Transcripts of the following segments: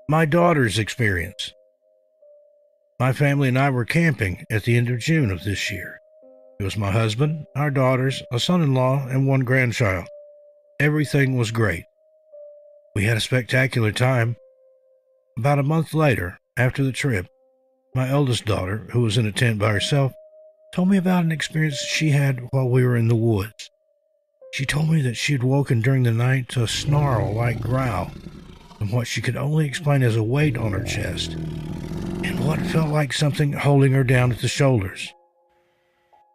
My daughter's experience. My family and I were camping at the end of June of this year. It was my husband, our daughters, a son-in-law, and one grandchild. Everything was great. We had a spectacular time. About a month later, after the trip, my eldest daughter, who was in a tent by herself, told me about an experience she had while we were in the woods. She told me that she had woken during the night to a snarl-like growl, and what she could only explain as a weight on her chest, and what felt like something holding her down at the shoulders.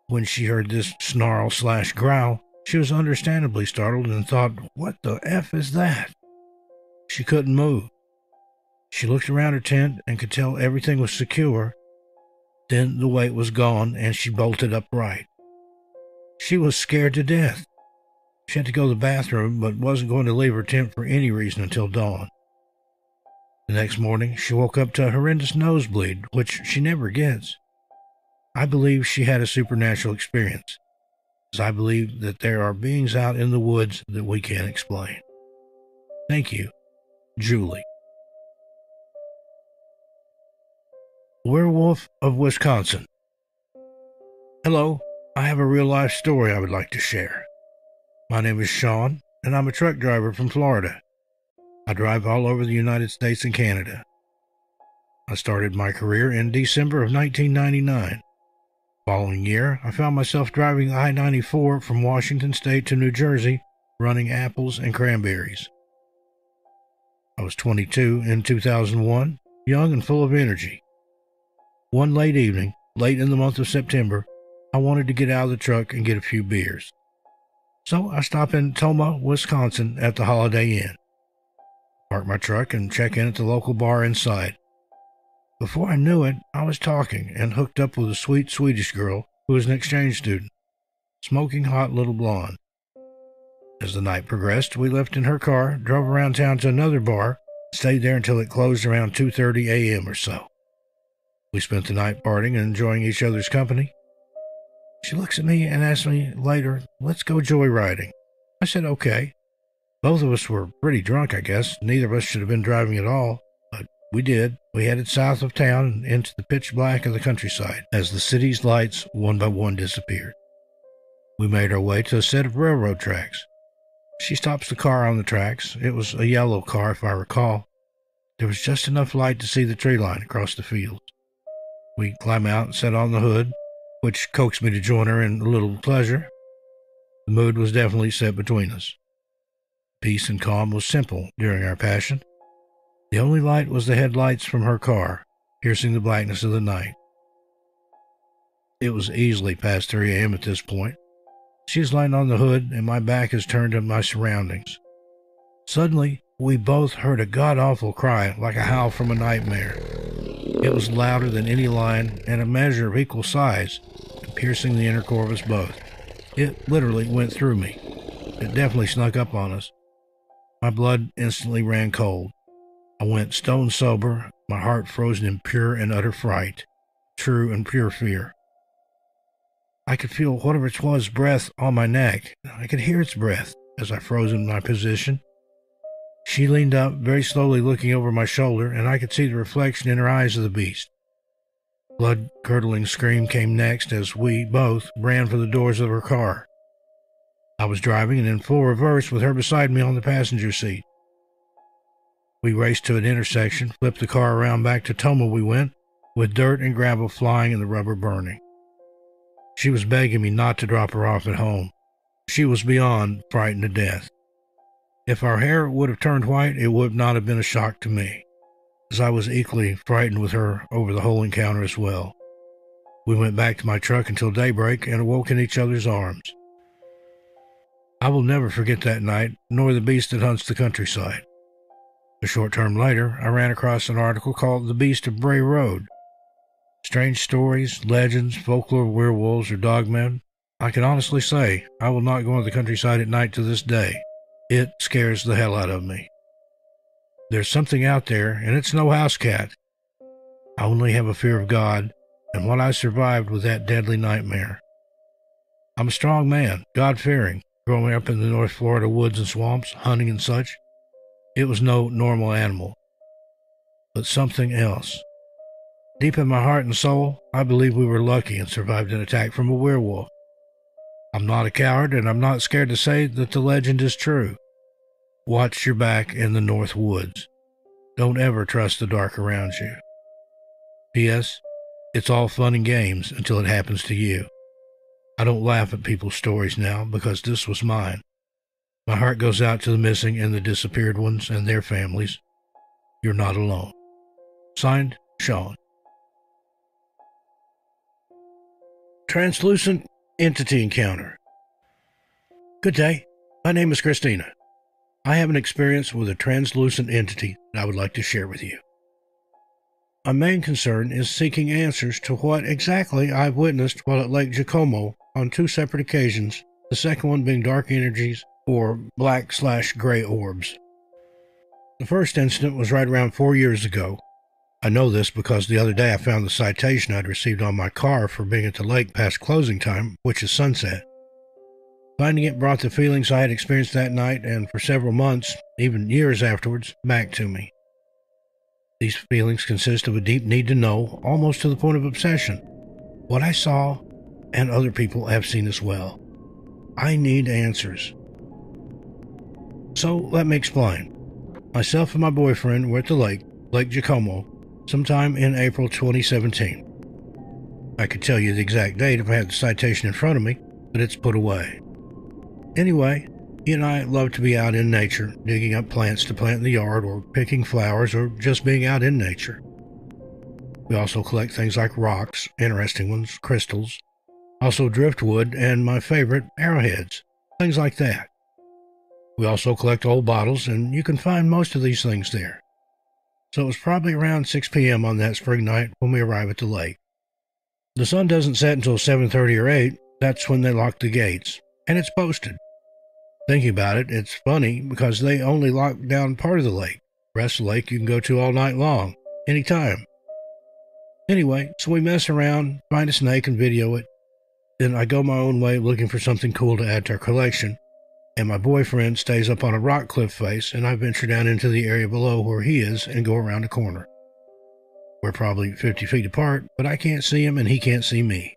When she heard this snarl/growl, she was understandably startled and thought, "What the F is that?" She couldn't move. She looked around her tent and could tell everything was secure. Then the weight was gone and she bolted upright. She was scared to death. She had to go to the bathroom, but wasn't going to leave her tent for any reason until dawn. The next morning, she woke up to a horrendous nosebleed, which she never gets. I believe she had a supernatural experience, as I believe that there are beings out in the woods that we can't explain. Thank you, Julie. Werewolf of Wisconsin. Hello, I have a real-life story I would like to share. My name is Sean, and I'm a truck driver from Florida. I drive all over the United States and Canada. I started my career in December of 1999. Following year, I found myself driving I-94 from Washington State to New Jersey, running apples and cranberries. I was 22 in 2001, young and full of energy. One late evening, late in the month of September, I wanted to get out of the truck and get a few beers. So I stopped in Tomah, Wisconsin at the Holiday Inn. Park my truck and check in at the local bar inside. Before I knew it, I was talking and hooked up with a sweet Swedish girl who was an exchange student, smoking hot little blonde. As the night progressed, we left in her car, drove around town to another bar, stayed there until it closed around 2:30 a.m. or so. We spent the night partying and enjoying each other's company. She looks at me and asks me later, "Let's go joyriding." I said, okay. Both of us were pretty drunk, I guess. Neither of us should have been driving at all, but we did. We headed south of town and into the pitch black of the countryside as the city's lights one by one disappeared. We made our way to a set of railroad tracks. She stops the car on the tracks. It was a yellow car, if I recall. There was just enough light to see the tree line across the fields. We climb out and sat on the hood, which coaxed me to join her in a little pleasure. The mood was definitely set between us. Peace and calm was simple during our passion. The only light was the headlights from her car, piercing the blackness of the night. It was easily past 3 a.m. at this point. She is lying on the hood, and my back is turned to my surroundings. Suddenly, we both heard a god-awful cry, like a howl from a nightmare. It was louder than any lion and a measure of equal size, piercing the inner core of us both. It literally went through me. It definitely snuck up on us. My blood instantly ran cold. I went stone sober, my heart frozen in pure and utter fright, true and pure fear. I could feel whatever it was breath on my neck. I could hear its breath as I froze in my position. She leaned up, very slowly looking over my shoulder, and I could see the reflection in her eyes of the beast. Blood-curdling scream came next as we both ran for the doors of her car. I was driving and in full reverse with her beside me on the passenger seat. We raced to an intersection, flipped the car around back to Tomah we went, with dirt and gravel flying and the rubber burning. She was begging me not to drop her off at home. She was beyond frightened to death. If our hair would have turned white, it would not have been a shock to me, as I was equally frightened with her over the whole encounter as well. We went back to my truck until daybreak and awoke in each other's arms. I will never forget that night, nor the beast that hunts the countryside. A short term later, I ran across an article called "The Beast of Bray Road." Strange stories, legends, folklore of werewolves or dogmen. I can honestly say I will not go into the countryside at night to this day. It scares the hell out of me. There's something out there, and it's no house cat. I only have a fear of God and what I survived with that deadly nightmare. I'm a strong man, God-fearing, growing up in the North Florida woods and swamps, hunting and such. It was no normal animal. but something else. Deep in my heart and soul, I believe we were lucky and survived an attack from a werewolf. I'm not a coward, and I'm not scared to say that the legend is true. Watch your back in the North Woods. Don't ever trust the dark around you. P.S. It's all fun and games until it happens to you. I don't laugh at people's stories now because this was mine. My heart goes out to the missing and the disappeared ones and their families. You're not alone. Signed, Sean. Translucent Entity Encounter. Good day. My name is Christina. I have an experience with a translucent entity that I would like to share with you. My main concern is seeking answers to what exactly I've witnessed while at Lake Giacomo on 2 separate occasions, the second one being dark energies or black/gray orbs. The first incident was right around 4 years ago. I know this because the other day I found the citation I'd received on my car for being at the lake past closing time, which is sunset. Finding it brought the feelings I had experienced that night and for several months, even years afterwards, back to me. These feelings consist of a deep need to know, almost to the point of obsession, what I saw and other people have seen as well. I need answers. So let me explain. Myself and my boyfriend were at the lake, Lake Giacomo, sometime in April 2017. I could tell you the exact date if I had the citation in front of me, but it's put away. Anyway, he and I love to be out in nature, digging up plants to plant in the yard, or picking flowers, or just being out in nature. We also collect things like rocks, interesting ones, crystals, also driftwood, and my favorite, arrowheads, things like that. We also collect old bottles, and you can find most of these things there. So it was probably around 6 p.m. on that spring night when we arrive at the lake. The sun doesn't set until 7:30 or 8. That's when they lock the gates, and it's posted. Thinking about it, it's funny because they only lock down part of the lake. The rest of the lake you can go to all night long, anytime. Anyway, so we mess around, find a snake and video it. Then I go my own way looking for something cool to add to our collection. And my boyfriend stays up on a rock cliff face, and I venture down into the area below where he is and go around a corner. We're probably 50 feet apart, but I can't see him and he can't see me.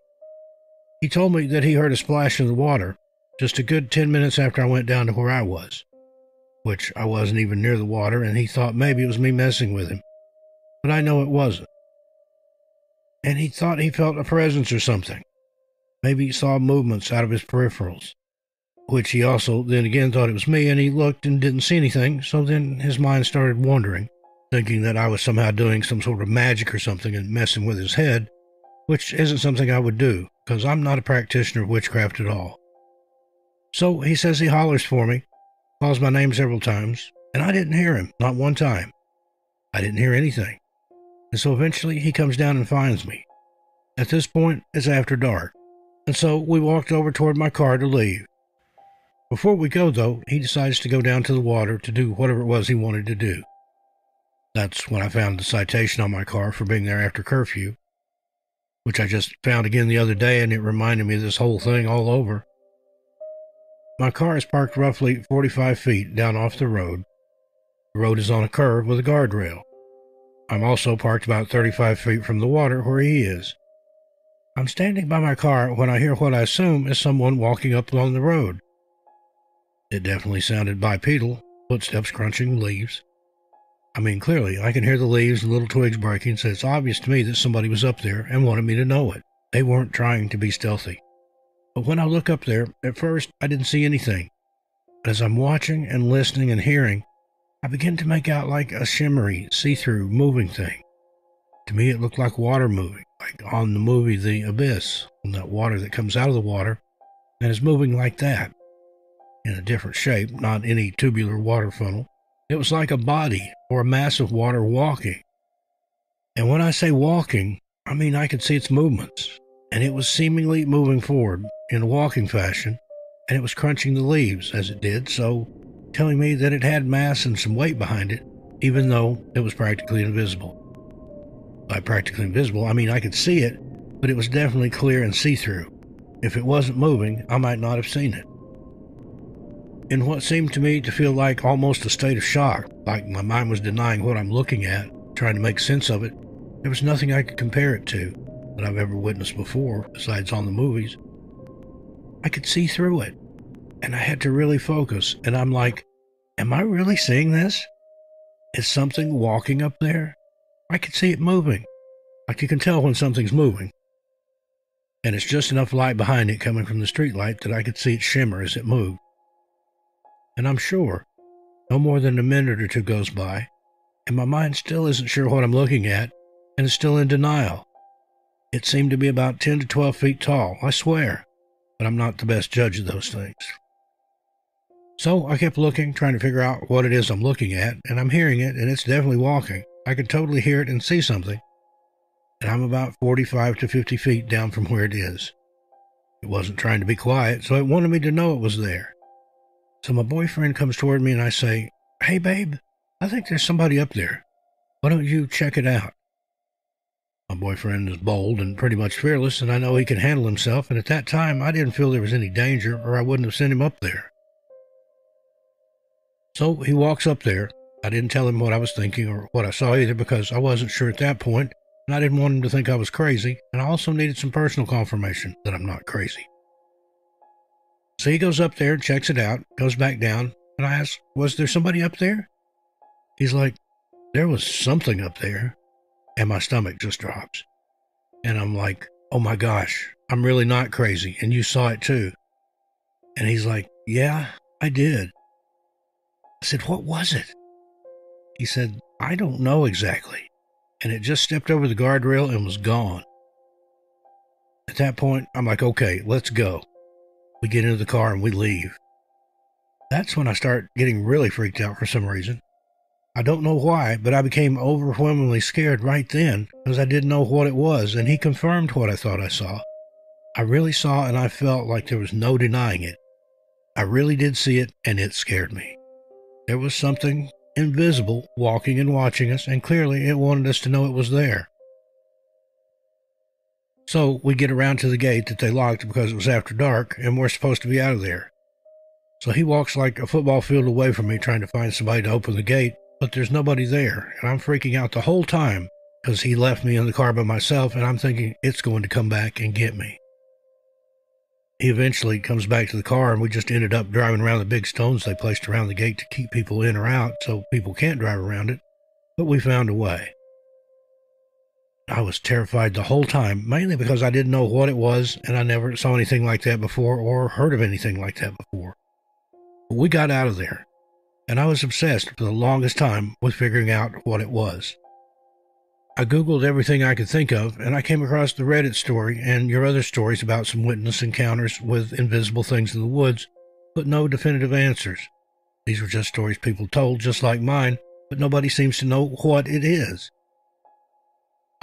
He told me that he heard a splash in the water just a good 10 minutes after I went down to where I was, which I wasn't even near the water, and he thought maybe it was me messing with him, but I know it wasn't. And he thought he felt a presence or something. Maybe he saw movements out of his peripherals, which he also then again thought it was me, and he looked and didn't see anything, so then his mind started wandering, thinking that I was somehow doing some sort of magic or something and messing with his head, which isn't something I would do, because I'm not a practitioner of witchcraft at all. So he says he hollers for me, calls my name several times, and I didn't hear him, not one time. I didn't hear anything. And so eventually he comes down and finds me. At this point, it's after dark, and so we walked over toward my car to leave. Before we go, though, he decides to go down to the water to do whatever it was he wanted to do. That's when I found the citation on my car for being there after curfew, which I just found again the other day, and it reminded me of this whole thing all over. My car is parked roughly 45 feet down off the road. The road is on a curve with a guardrail. I'm also parked about 35 feet from the water where he is. I'm standing by my car when I hear what I assume is someone walking up along the road. It definitely sounded bipedal, footsteps crunching leaves. I mean, clearly, I can hear the leaves and little twigs breaking, so it's obvious to me that somebody was up there and wanted me to know it. They weren't trying to be stealthy. But when I look up there, at first, I didn't see anything. But as I'm watching and listening and hearing, I begin to make out like a shimmery, see-through, moving thing. To me, it looked like water moving, like on the movie The Abyss, on that water that comes out of the water and is moving like that, in a different shape, not any tubular water funnel. It was like a body or a mass of water walking. And when I say walking, I mean I could see its movements, and it was seemingly moving forward in a walking fashion, and it was crunching the leaves as it did, so telling me that it had mass and some weight behind it, even though it was practically invisible. By practically invisible, I mean I could see it, but it was definitely clear and see-through. If it wasn't moving, I might not have seen it. In what seemed to me to feel like almost a state of shock, like my mind was denying what I'm looking at, trying to make sense of it. There was nothing I could compare it to that I've ever witnessed before, besides on the movies. I could see through it, and I had to really focus, and I'm like, am I really seeing this? Is something walking up there? I could see it moving. Like you can tell when something's moving. And it's just enough light behind it coming from the streetlight that I could see it shimmer as it moved. And I'm sure no more than a minute or two goes by, and my mind still isn't sure what I'm looking at, and is still in denial. It seemed to be about 10 to 12 feet tall, I swear, but I'm not the best judge of those things. So I kept looking, trying to figure out what it is I'm looking at, and I'm hearing it, and it's definitely walking. I can totally hear it and see something, and I'm about 45 to 50 feet down from where it is. It wasn't trying to be quiet, so it wanted me to know it was there. So my boyfriend comes toward me and I say, "Hey babe, I think there's somebody up there. Why don't you check it out?" My boyfriend is bold and pretty much fearless, and I know he can handle himself, and at that time I didn't feel there was any danger, or I wouldn't have sent him up there. So he walks up there. I didn't tell him what I was thinking or what I saw either, because I wasn't sure at that point, and I didn't want him to think I was crazy, and I also needed some personal confirmation that I'm not crazy. So he goes up there and checks it out, goes back down, and I ask, "Was there somebody up there?" He's like, "There was something up there," and my stomach just drops. And I'm like, "Oh my gosh, I'm really not crazy, and you saw it too." And he's like, "Yeah, I did." I said, "What was it?" He said, "I don't know exactly." And it just stepped over the guardrail and was gone. At that point, I'm like, "Okay, let's go." We get into the car and we leave. That's when I start getting really freaked out for some reason. I don't know why, but I became overwhelmingly scared right then because I didn't know what it was, and he confirmed what I thought I saw. I really saw, and I felt like there was no denying it. I really did see it, and it scared me. There was something invisible walking and watching us, and clearly it wanted us to know it was there. So we get around to the gate that they locked because it was after dark, and we're supposed to be out of there. So he walks like a football field away from me trying to find somebody to open the gate, but there's nobody there, and I'm freaking out the whole time because he left me in the car by myself, and I'm thinking it's going to come back and get me. He eventually comes back to the car, and we just ended up driving around the big stones they placed around the gate to keep people in or out so people can't drive around it, but we found a way. I was terrified the whole time, mainly because I didn't know what it was, and I never saw anything like that before or heard of anything like that before. But we got out of there, and I was obsessed for the longest time with figuring out what it was. I Googled everything I could think of, and I came across the Reddit story and your other stories about some witness encounters with invisible things in the woods, but no definitive answers. These were just stories people told, just like mine, but nobody seems to know what it is.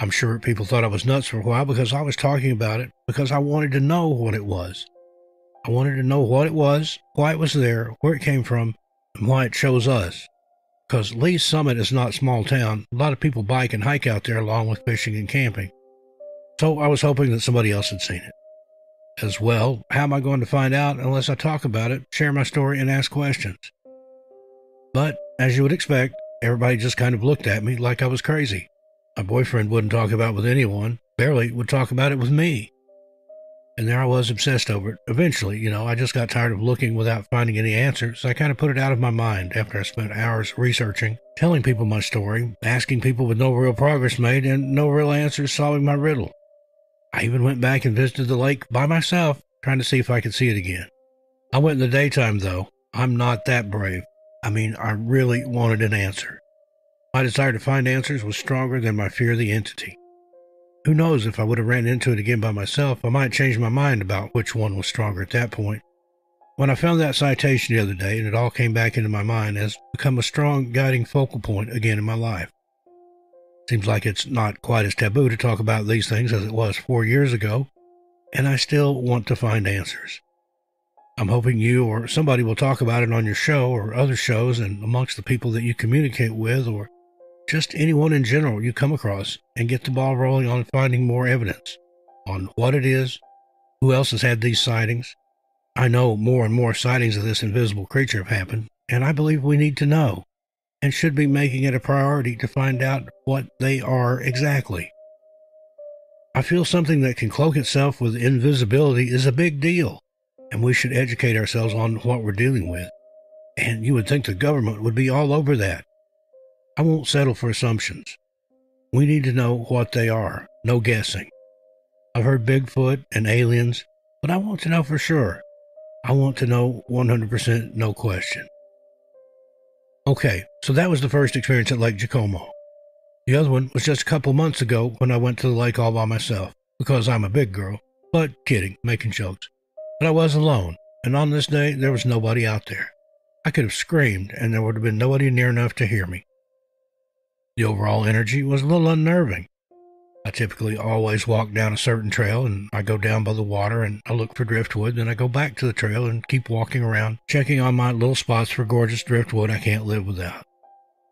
I'm sure people thought I was nuts for a while because I was talking about it, because I wanted to know what it was. I wanted to know what it was, why it was there, where it came from, and why it chose us. Because Lee's Summit is not a small town. A lot of people bike and hike out there along with fishing and camping. So I was hoping that somebody else had seen it. As well, how am I going to find out unless I talk about it, share my story, and ask questions? But, as you would expect, everybody just kind of looked at me like I was crazy. My boyfriend wouldn't talk about it with anyone, barely would talk about it with me. And there I was, obsessed over it. Eventually, I just got tired of looking without finding any answers, so I kind of put it out of my mind after I spent hours researching, telling people my story, asking people with no real progress made, and no real answers solving my riddle. I even went back and visited the lake by myself, trying to see if I could see it again. I went in the daytime, though. I'm not that brave. I really wanted an answer. My desire to find answers was stronger than my fear of the entity. Who knows, if I would have ran into it again by myself, I might change my mind about which one was stronger at that point. When I found that citation the other day, and it all came back into my mind, has become a strong guiding focal point again in my life. Seems like it's not quite as taboo to talk about these things as it was 4 years ago, and I still want to find answers. I'm hoping you or somebody will talk about it on your show or other shows and amongst the people that you communicate with, or just anyone in general you come across, and get the ball rolling on finding more evidence on what it is, who else has had these sightings. I know more and more sightings of this invisible creature have happened, and I believe we need to know. and should be making it a priority to find out what they are exactly. I feel something that can cloak itself with invisibility is a big deal, and we should educate ourselves on what we're dealing with. And you would think the government would be all over that. I won't settle for assumptions. We need to know what they are, no guessing. I've heard Bigfoot and aliens, but I want to know for sure. I want to know 100% no question. Okay, so that was the first experience at Lake Jacomo. The other one was just a couple months ago when I went to the lake all by myself, because I'm a big girl. But kidding, making jokes. But I was alone, and on this day there was nobody out there. I could have screamed, and there would have been nobody near enough to hear me. The overall energy was a little unnerving. I typically always walk down a certain trail, and I go down by the water and I look for driftwood, then I go back to the trail and keep walking around, checking on my little spots for gorgeous driftwood I can't live without.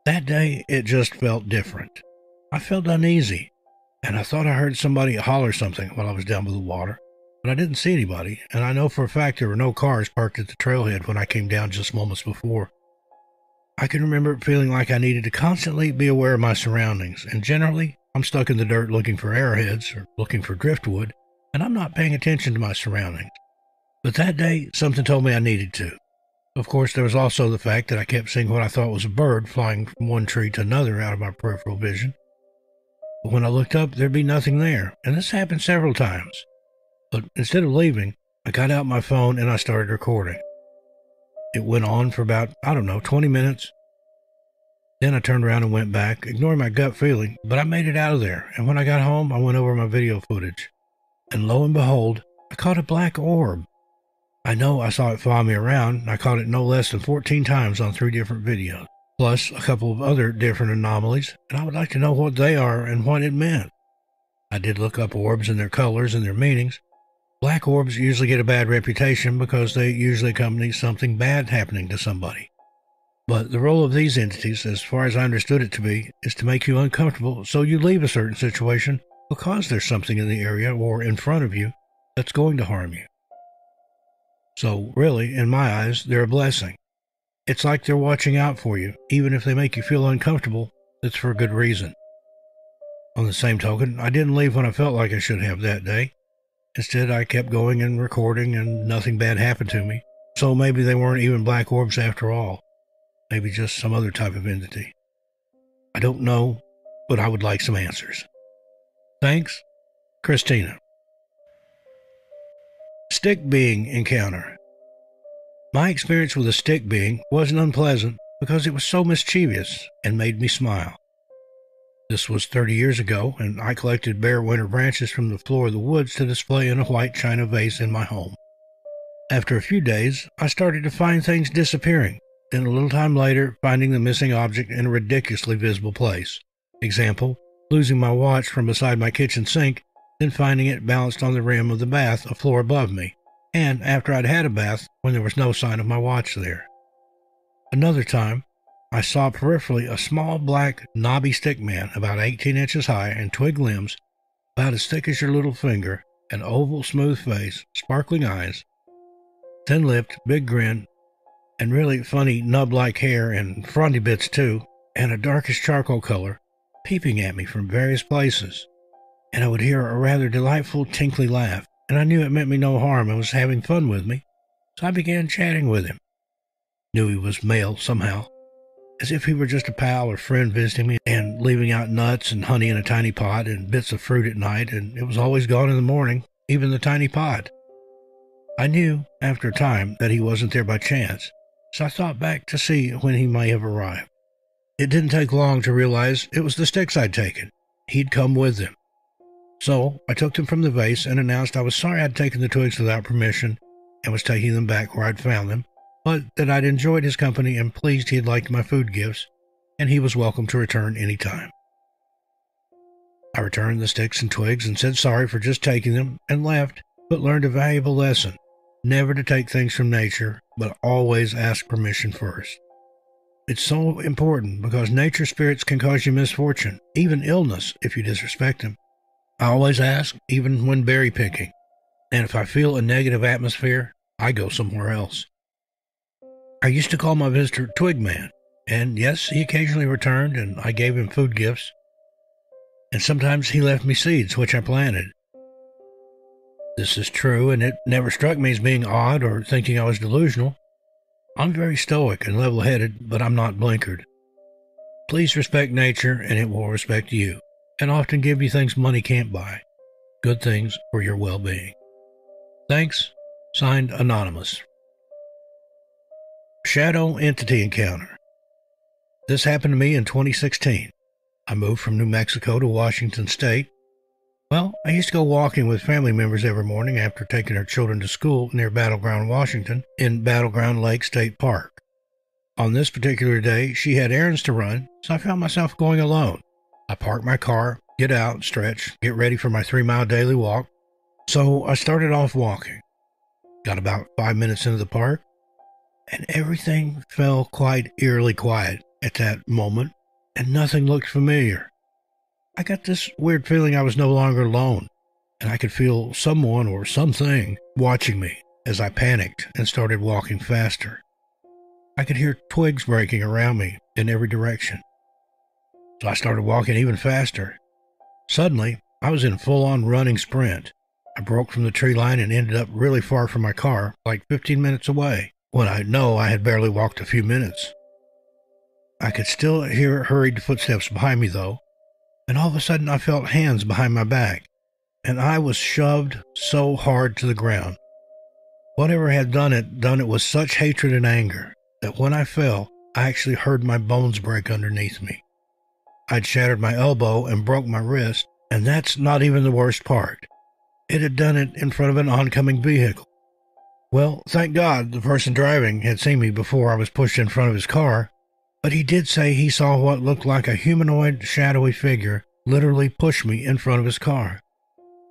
That day, it just felt different. I felt uneasy, and I thought I heard somebody holler something while I was down by the water, but I didn't see anybody, and I know for a fact there were no cars parked at the trailhead when I came down just moments before. I can remember feeling like I needed to constantly be aware of my surroundings, and generally, I'm stuck in the dirt looking for arrowheads or looking for driftwood, and I'm not paying attention to my surroundings. But that day, something told me I needed to. Of course, there was also the fact that I kept seeing what I thought was a bird flying from one tree to another out of my peripheral vision. But when I looked up, there'd be nothing there, and this happened several times. But instead of leaving, I got out my phone and I started recording. It went on for about, 20 minutes. Then I turned around and went back, ignoring my gut feeling, but I made it out of there, and when I got home, I went over my video footage. And lo and behold, I caught a black orb. I know I saw it follow me around, and I caught it no less than 14 times on 3 different videos, plus a couple of other different anomalies, and I would like to know what they are and what it meant. I did look up orbs and their colors and their meanings. Black orbs usually get a bad reputation because they usually accompany something bad happening to somebody. But the role of these entities, as far as I understood it to be, is to make you uncomfortable so you leave a certain situation because there's something in the area or in front of you that's going to harm you. So really, in my eyes, they're a blessing. It's like they're watching out for you, even if they make you feel uncomfortable, it's for a good reason. On the same token, I didn't leave when I felt like I should have that day. Instead, I kept going and recording and nothing bad happened to me. So maybe they weren't even black orbs after all. Maybe just some other type of entity. I don't know, but I would like some answers. Thanks, Christina. Stick being encounter. My experience with a stick being wasn't unpleasant because it was so mischievous and made me smile. This was 30 years ago, and I collected bare winter branches from the floor of the woods to display in a white china vase in my home. After a few days, I started to find things disappearing. Then a little time later, finding the missing object in a ridiculously visible place. Example, losing my watch from beside my kitchen sink, then finding it balanced on the rim of the bath a floor above me, and after I'd had a bath when there was no sign of my watch there. Another time, I saw peripherally a small black knobby stick man about 18 inches high and twig limbs, about as thick as your little finger, an oval smooth face, sparkling eyes, thin-lipped, big grin, and really funny nub-like hair and frondy bits too, and a darkish charcoal color, peeping at me from various places. And I would hear a rather delightful tinkly laugh, and I knew it meant me no harm and was having fun with me, so I began chatting with him. Knew he was male somehow, as if he were just a pal or friend visiting me and leaving out nuts and honey in a tiny pot and bits of fruit at night, and it was always gone in the morning, even the tiny pot. I knew, after a time, that he wasn't there by chance, so I thought back to see when he may have arrived. It didn't take long to realize it was the sticks I'd taken. He'd come with them. So I took them from the vase and announced I was sorry I'd taken the twigs without permission and was taking them back where I'd found them, but that I'd enjoyed his company and pleased he had liked my food gifts, and he was welcome to return any time. I returned the sticks and twigs and said sorry for just taking them and left, but learned a valuable lesson. Never to take things from nature, but always ask permission first. It's so important because nature spirits can cause you misfortune, even illness, if you disrespect them. I always ask, even when berry picking, and if I feel a negative atmosphere, I go somewhere else. I used to call my visitor Twig Man, And yes, he occasionally returned, and I gave him food gifts. And sometimes he left me seeds, which I planted. This is true, and it never struck me as being odd or thinking I was delusional. I'm very stoic and level-headed, but I'm not blinkered. Please respect nature, and it will respect you, and often give you things money can't buy. Good things for your well-being. Thanks. Signed, Anonymous. Shadow Entity Encounter. This happened to me in 2016. I moved from New Mexico to Washington State. Well, I used to go walking with family members every morning after taking their children to school near Battleground, Washington, in Battleground Lake State Park. On this particular day, she had errands to run, so I found myself going alone. I parked my car, get out, stretch, get ready for my 3-mile daily walk. So I started off walking. Got about 5 minutes into the park, and everything felt quite eerily quiet at that moment, and nothing looked familiar. I got this weird feeling I was no longer alone, and I could feel someone or something watching me as I panicked and started walking faster. I could hear twigs breaking around me in every direction. So I started walking even faster. Suddenly, I was in a full-on running sprint. I broke from the tree line and ended up really far from my car, like 15 minutes away, when I know I had barely walked a few minutes. I could still hear hurried footsteps behind me, though, and all of a sudden I felt hands behind my back, and I was shoved so hard to the ground. Whatever had done it with such hatred and anger that when I fell, I actually heard my bones break underneath me. I'd shattered my elbow and broke my wrist, and that's not even the worst part. It had done it in front of an oncoming vehicle. Well, thank God the person driving had seen me before I was pushed in front of his car, but he did say he saw what looked like a humanoid, shadowy figure literally push me in front of his car.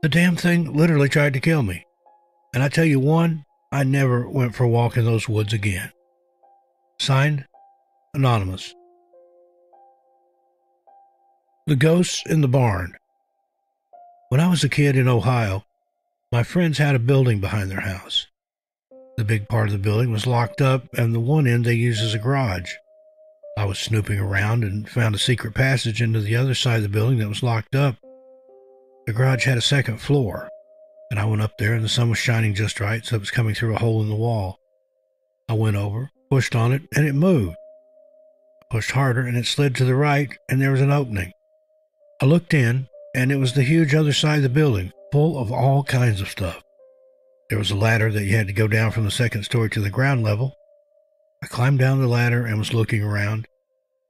The damn thing literally tried to kill me. And I tell you one, I never went for a walk in those woods again. Signed, Anonymous. The Ghosts in the Barn. When I was a kid in Ohio, my friends had a building behind their house. The big part of the building was locked up, and the one end they used as a garage. I was snooping around and found a secret passage into the other side of the building that was locked up. The garage had a second floor, and I went up there and the sun was shining just right, so it was coming through a hole in the wall. I went over, pushed on it, and it moved. I pushed harder, and it slid to the right, and there was an opening. I looked in, and it was the huge other side of the building, full of all kinds of stuff. There was a ladder that you had to go down from the second story to the ground level. I climbed down the ladder and was looking around.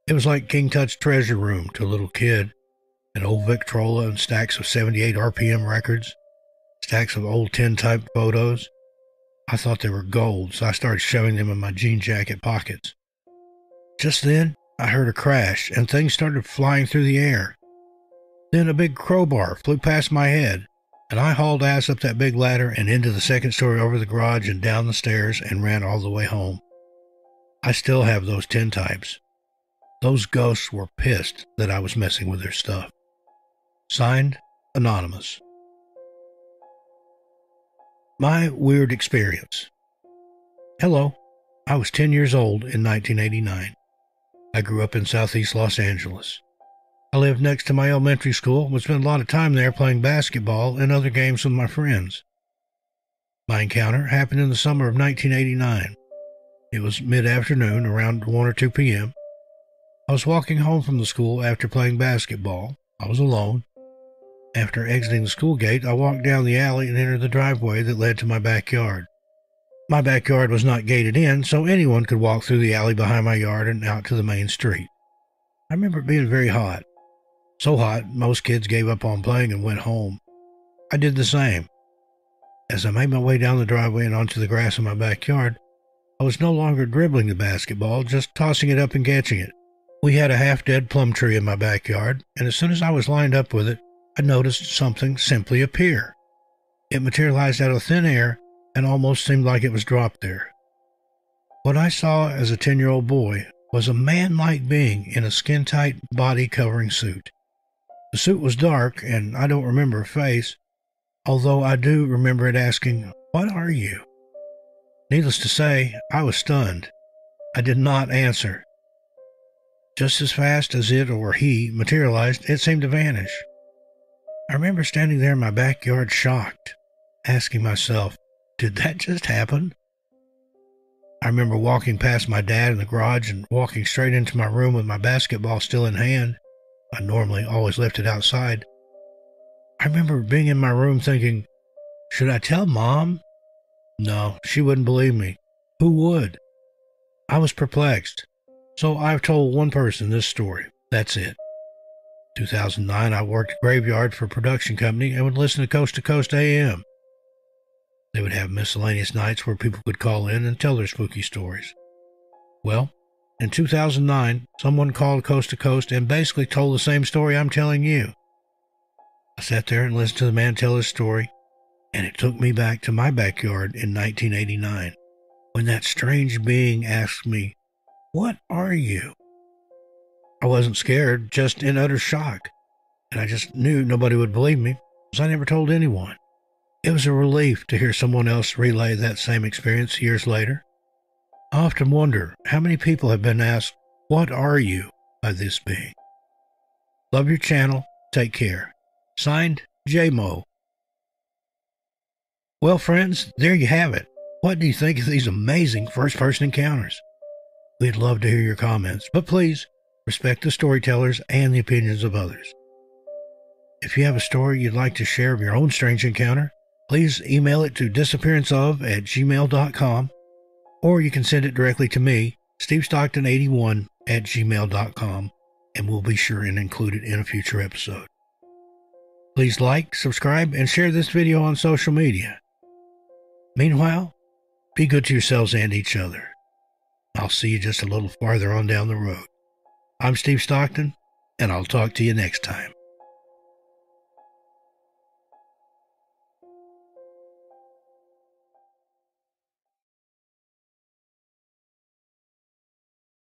It was like King Tut's treasure room to a little kid. An old Victrola and stacks of 78 RPM records, stacks of old tin-type photos. I thought they were gold, so I started shoving them in my jean jacket pockets. Just then, I heard a crash, and things started flying through the air. Then a big crowbar flew past my head, and I hauled ass up that big ladder and into the second story over the garage and down the stairs and ran all the way home. I still have those tintypes. Those ghosts were pissed that I was messing with their stuff. Signed, Anonymous. My weird experience. Hello, I was 10 years old in 1989. I grew up in southeast Los Angeles. I lived next to my elementary school and would spend a lot of time there playing basketball and other games with my friends. My encounter happened in the summer of 1989. It was mid-afternoon, around 1 or 2 p.m. I was walking home from the school after playing basketball. I was alone. After exiting the school gate, I walked down the alley and entered the driveway that led to my backyard. My backyard was not gated in, so anyone could walk through the alley behind my yard and out to the main street. I remember it being very hot. So hot, most kids gave up on playing and went home. I did the same. As I made my way down the driveway and onto the grass in my backyard, I was no longer dribbling the basketball, just tossing it up and catching it. We had a half-dead plum tree in my backyard, and as soon as I was lined up with it, I noticed something simply appear. It materialized out of thin air and almost seemed like it was dropped there. What I saw as a 10-year-old boy was a man-like being in a skin-tight body-covering suit. The suit was dark, and I don't remember a face, although I do remember it asking, "What are you?" Needless to say, I was stunned. I did not answer. Just as fast as it or he materialized, it seemed to vanish. I remember standing there in my backyard shocked, asking myself, did that just happen? I remember walking past my dad in the garage and walking straight into my room with my basketball still in hand. I normally always left it outside. I remember being in my room thinking, should I tell Mom? No, she wouldn't believe me. Who would? I was perplexed. So I've told one person this story. That's it. 2009, I worked graveyard for a production company and would listen to Coast AM. They would have miscellaneous nights where people would call in and tell their spooky stories. Well, in 2009, someone called Coast to Coast and basically told the same story I'm telling you. I sat there and listened to the man tell his story, and it took me back to my backyard in 1989, when that strange being asked me, "What are you?" I wasn't scared, just in utter shock, and I just knew nobody would believe me, because I never told anyone. It was a relief to hear someone else relay that same experience years later. I often wonder how many people have been asked, "What are you?" by this being. Love your channel. Take care. Signed, J-Mo. Well, friends, there you have it. What do you think of these amazing first-person encounters? We'd love to hear your comments, but please respect the storytellers and the opinions of others. If you have a story you'd like to share of your own strange encounter, please email it to disappearanceof@gmail.com, or you can send it directly to me, stevestockton81@gmail.com, and we'll be sure and include it in a future episode. Please like, subscribe, and share this video on social media. Meanwhile, be good to yourselves and each other. I'll see you just a little farther on down the road. I'm Steve Stockton, and I'll talk to you next time.